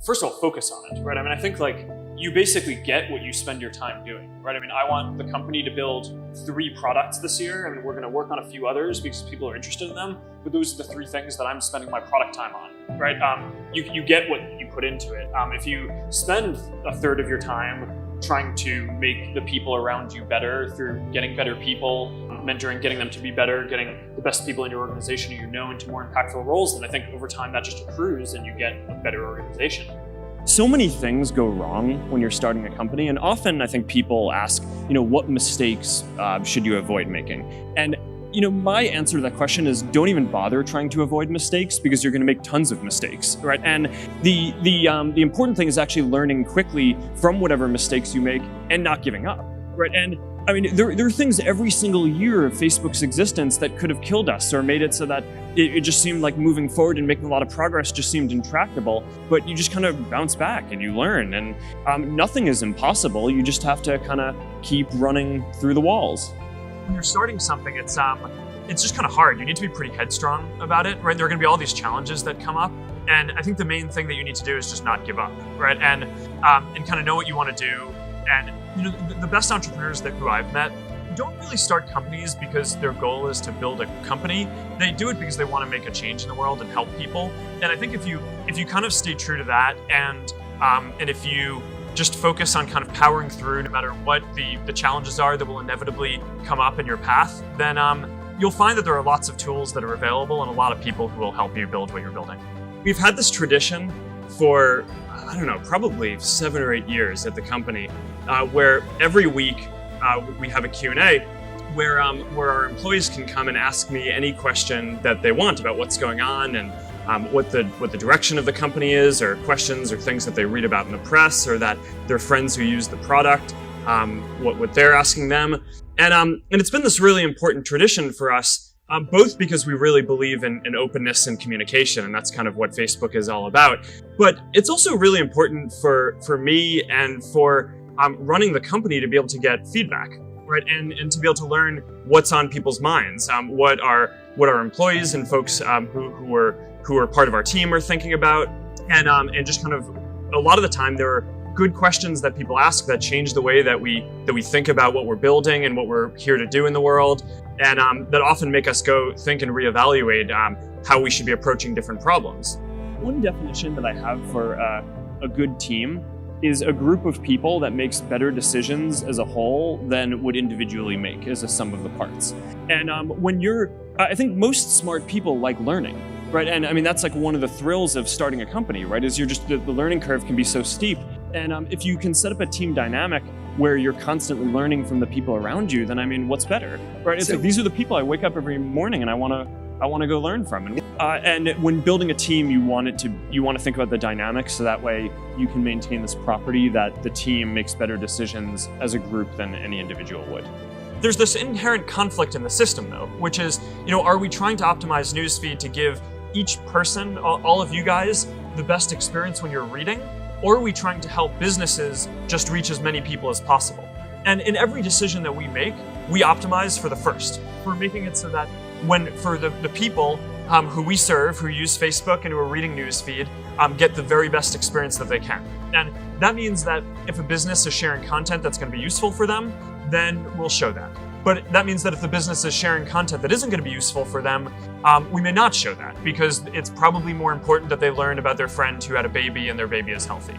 first of all, focus on it, right? I mean, I think like you basically get what you spend your time doing, right? I mean, I want the company to build 3 products this year, and we're going to work on a few others because people are interested in them. But those are the 3 things that I'm spending my product time on, right? You get what you put into it. If you spend a third of your time trying to make the people around you better through getting better people, mentoring, getting them to be better, getting the best people in your organization into more impactful roles, then I think over time that just accrues and you get a better organization. So many things go wrong when you're starting a company, and often I think people ask, what mistakes should you avoid making? And my answer to that question is don't even bother trying to avoid mistakes because you're going to make tons of mistakes, right? And the important thing is actually learning quickly from whatever mistakes you make and not giving up, right? And I mean, there are things every single year of Facebook's existence that could have killed us or made it so that it just seemed like moving forward and making a lot of progress just seemed intractable. But you just kind of bounce back and you learn, and nothing is impossible. You just have to kind of keep running through the walls. When you're starting something, it's just kind of hard. You need to be pretty headstrong about it, right? There are going to be all these challenges that come up, and I think the main thing that you need to do is just not give up, right? And kind of know what you want to do. And the best entrepreneurs who I've met don't really start companies because their goal is to build a company. They do it because they want to make a change in the world and help people. And I think if you kind of stay true to that, and if you just focus on kind of powering through no matter what the challenges are that will inevitably come up in your path, then you'll find that there are lots of tools that are available and a lot of people who will help you build what you're building. We've had this tradition for, I don't know, probably 7 or 8 years at the company, where every week we have a Q&A where our employees can come and ask me any question that they want about what's going on and what the direction of the company is, or questions or things that they read about in the press, or that their friends who use the product, what they're asking them. And it's been this really important tradition for us, both because we really believe in openness and communication, and that's kind of what Facebook is all about. But it's also really important for me and for running the company to be able to get feedback, right? And to be able to learn what's on people's minds, what our employees and folks who are part of our team are thinking about, and just kind of a lot of the time there are good questions that people ask that change the way that we think about what we're building and what we're here to do in the world, and that often make us go think and reevaluate how we should be approaching different problems. One definition that I have for a good team is a group of people that makes better decisions as a whole than would individually make as a sum of the parts. And I think most smart people like learning, right? And I mean, that's like one of the thrills of starting a company, right? Is the learning curve can be so steep. And if you can set up a team dynamic where you're constantly learning from the people around you, then I mean, what's better, right? It's like, these are the people I wake up every morning and I want to go learn from. And when building a team, you want to think about the dynamics, so that way you can maintain this property that the team makes better decisions as a group than any individual would. There's this inherent conflict in the system, though, which is, are we trying to optimize newsfeed to give each person, all of you guys, the best experience when you're reading? Or are we trying to help businesses just reach as many people as possible? And in every decision that we make, we optimize for the first. We're making it so that for the people who we serve, who use Facebook and who are reading newsfeed, get the very best experience that they can. And that means that if a business is sharing content that's going to be useful for them, then we'll show that. But that means that if the business is sharing content that isn't going to be useful for them, we may not show that, because it's probably more important that they learn about their friend who had a baby and their baby is healthy.